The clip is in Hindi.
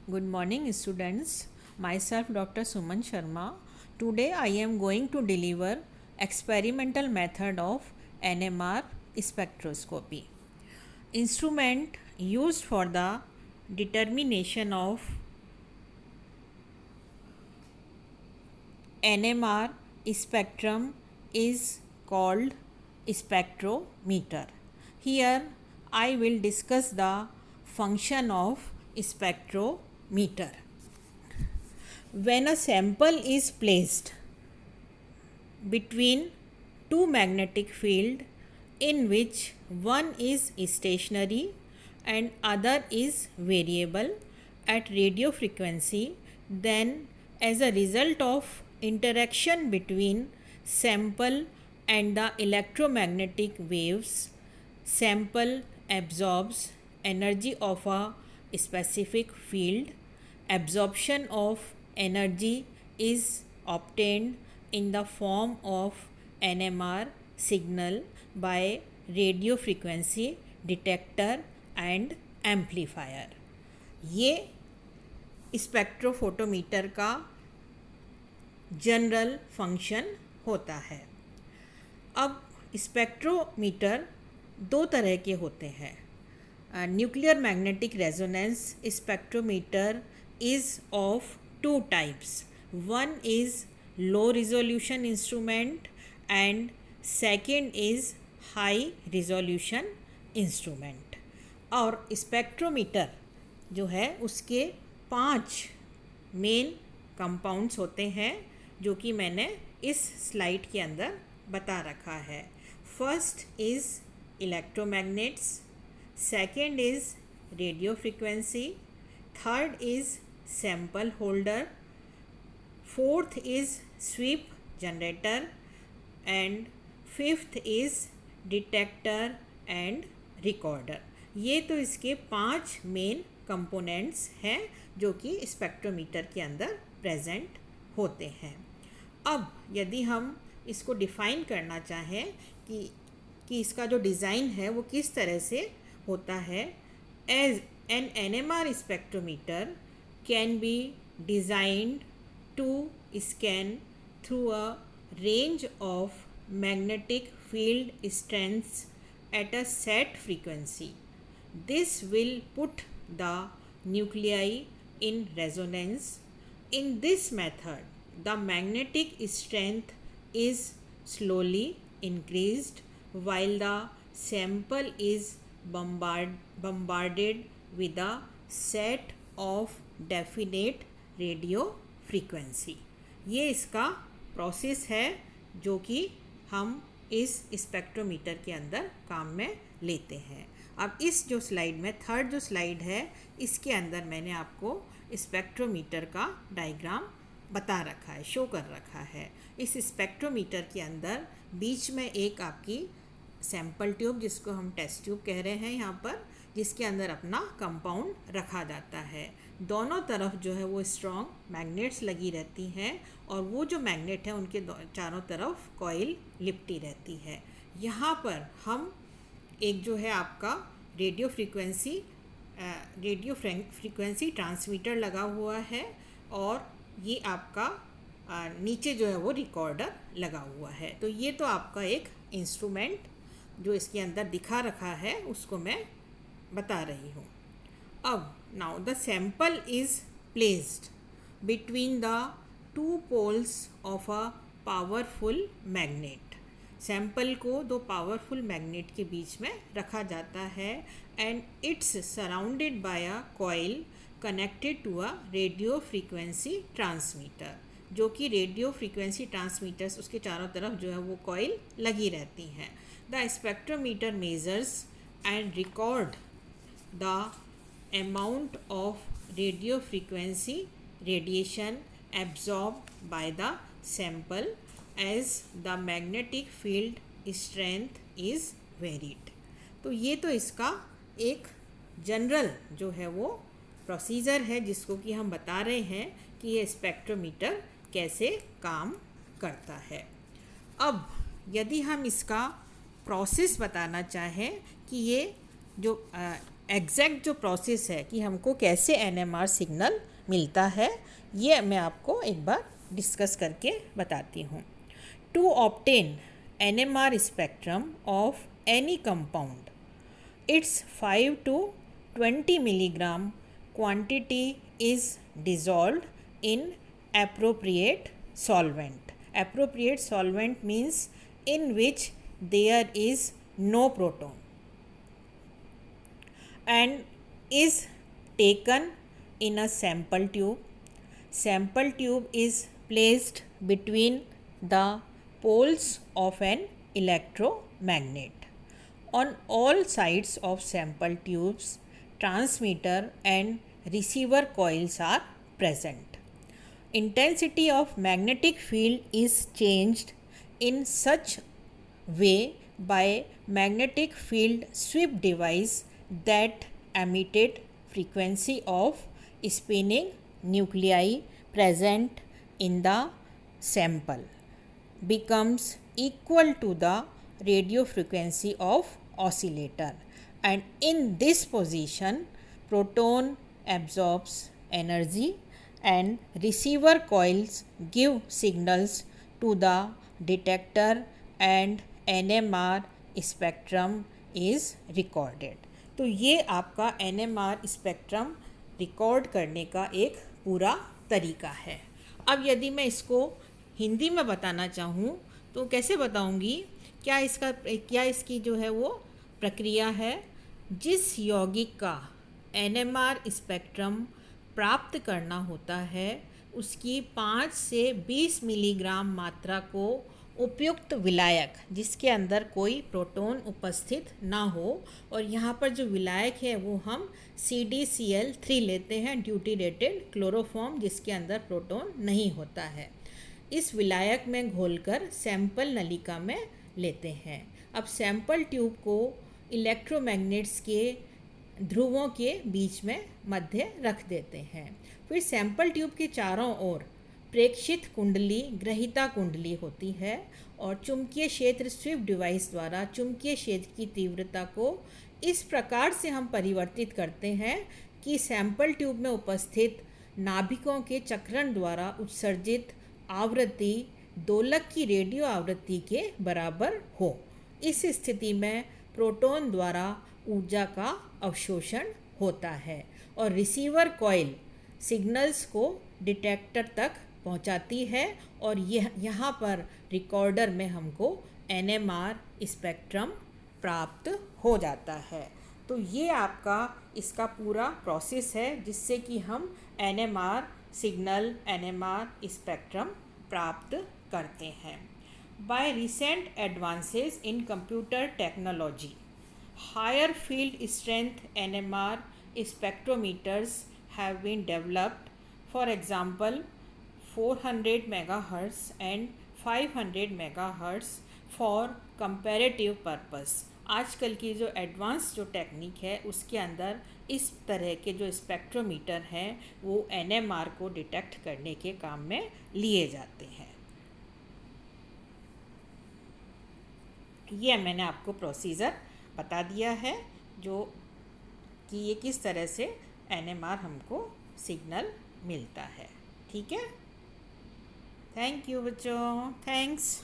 Good morning, students. Myself, Dr. Suman Sharma. Today, I am going to deliver experimental method of NMR spectroscopy. Instrument used for the determination of NMR spectrum is called spectrometer. Here, I will discuss the function of spectrometer. When a sample is placed between two magnetic field in which one is stationary and other is variable at radio frequency, then as a result of interaction between sample and the electromagnetic waves, sample absorbs energy of a specific field. Absorption of energy is obtained in the form of NMR signal by radio frequency detector and amplifier. ये स्पेक्ट्रोफोटोमीटर का जनरल फंक्शन होता है. अब स्पेक्ट्रोमीटर दो तरह के होते हैं. Nuclear magnetic resonance spectrometer is of two types. One is low resolution instrument and second is high resolution instrument. और स्पेक्ट्रोमीटर जो है उसके 5 मेन कंपाउंड्स होते हैं जो कि मैंने इस स्लाइड के अंदर बता रखा है. First is electromagnets, second is radio frequency, third is sample holder, fourth is sweep generator and fifth is detector and recorder. ये तो इसके 5 मेन कंपोनेंट्स हैं जो कि स्पेक्ट्रोमीटर के अंदर प्रेजेंट होते हैं. अब यदि हम इसको डिफ़ाइन करना चाहें कि इसका जो डिज़ाइन है वो किस तरह से होता है, as an NMR spectrometer can be designed to scan through a range of magnetic field strengths at a set frequency. This will put the nuclei in resonance. In this method, the magnetic strength is slowly increased while the sample is bombarded with a set of definite radio frequency. ये इसका प्रोसेस है जो कि हम इस स्पेक्ट्रोमीटर के अंदर काम में लेते हैं. अब इस जो स्लाइड में थर्ड जो स्लाइड है इसके अंदर मैंने आपको स्पेक्ट्रोमीटर का डायग्राम बता रखा है, शो कर रखा है. इस स्पेक्ट्रोमीटर के अंदर बीच में एक आपकी सैम्पल ट्यूब जिसको हम टेस्ट ट्यूब कह रहे हैं यहाँ पर, जिसके अंदर अपना कंपाउंड रखा जाता है. दोनों तरफ जो है वो स्ट्रॉन्ग मैग्नेट्स लगी रहती हैं और वो जो मैग्नेट है उनके चारों तरफ कॉइल लिपटी रहती है. यहाँ पर हम एक जो है आपका रेडियो फ्रीक्वेंसी ट्रांसमीटर लगा हुआ है और ये आपका नीचे जो है वो रिकॉर्डर लगा हुआ है. तो ये तो आपका एक इंस्ट्रूमेंट जो इसके अंदर दिखा रखा है उसको मैं बता रही हूँ. अब now the sample is placed between the two poles of a powerful magnet. Sample को दो पावरफुल मैग्नेट के बीच में रखा जाता है and it's surrounded by a coil connected to a radio frequency transmitter, जो कि रेडियो फ्रीक्वेंसी ट्रांसमीटर्स उसके चारों तरफ जो है वो कॉइल लगी रहती हैं. The spectrometer measures and record the amount of radio frequency radiation absorbed by the sample as the magnetic field strength is varied. तो ये तो इसका एक जनरल जो है वो प्रोसीजर है जिसको कि हम बता रहे हैं कि ये स्पेक्ट्रोमीटर कैसे काम करता है. अब यदि हम इसका प्रोसेस बताना चाहें कि ये जो एग्जैक्ट जो प्रोसेस है कि हमको कैसे एनएमआर सिग्नल मिलता है, ये मैं आपको एक बार डिस्कस करके बताती हूँ। To obtain NMR spectrum of any compound, it's 5 to 20 milligram quantity is dissolved in appropriate solvent. Appropriate solvent means in which there is no proton, and is taken in a sample tube. Sample tube is placed between the poles of an electromagnet. On all sides of sample tubes, transmitter and receiver coils are present. Intensity of magnetic field is changed in such way by magnetic field sweep device that emitted frequency of spinning nuclei present in the sample becomes equal to the radio frequency of oscillator, and in this position proton absorbs energy and receiver coils give signals to the detector and NMR spectrum is recorded. तो ये आपका NMR स्पेक्ट्रम रिकॉर्ड करने का एक पूरा तरीका है। अब यदि मैं इसको हिंदी में बताना चाहूँ तो कैसे बताऊँगी? क्या इसकी जो है वो प्रक्रिया है। जिस यौगिक का NMR स्पेक्ट्रम प्राप्त करना होता है उसकी 5 से 20 मिलीग्राम मात्रा को उपयुक्त विलायक, जिसके अंदर कोई प्रोटॉन उपस्थित ना हो, और यहाँ पर जो विलायक है वो हम CdCl3 लेते हैं, ड्यूटीरेटेड क्लोरोफॉर्म, जिसके अंदर प्रोटॉन नहीं होता है। इस विलायक में घोलकर सैंपल नलिका में लेते हैं। अब सैंपल ट्यूब को इलेक्ट्रोमैग्नेट्स के ध्रुवों के बीच में मध्य रख देते हैं। फिर सैंपल ट्यूब के चारों ओर प्रेक्षित कुंडली ग्रहीता कुंडली होती है और चुंबकीय क्षेत्र स्वीप डिवाइस द्वारा चुंबकीय क्षेत्र की तीव्रता को इस प्रकार से हम परिवर्तित करते हैं कि सैंपल ट्यूब में उपस्थित नाभिकों के चक्रण द्वारा उत्सर्जित आवृत्ति दोलक की रेडियो आवृत्ति के बराबर हो। इस स्थिति में प्रोटॉन द्वारा ऊर्जा का अवशोषण होता है और रिसीवर कॉइल सिग्नल्स को डिटेक्टर तक पहुंचाती है और यहाँ पर रिकॉर्डर में हमको NMR स्पेक्ट्रम प्राप्त हो जाता है। तो ये आपका इसका पूरा प्रोसेस है जिससे कि हम NMR सिग्नल NMR स्पेक्ट्रम प्राप्त करते हैं। By recent advances in computer technology, higher field strength NMR spectrometers have been developed. For example, 400 megahertz and 500 megahertz for comparative purpose. आजकल की जो एडवांस जो टेक्निक है उसके अंदर इस तरह के जो स्पेक्ट्रोमीटर हैं वो NMR को डिटेक्ट करने के काम में लिए जाते हैं। ये मैंने आपको प्रोसीजर बता दिया है जो कि ये किस तरह से NMR हमको सिग्नल मिलता है। ठीक है, थैंक यू बच्चों, थैंक्स।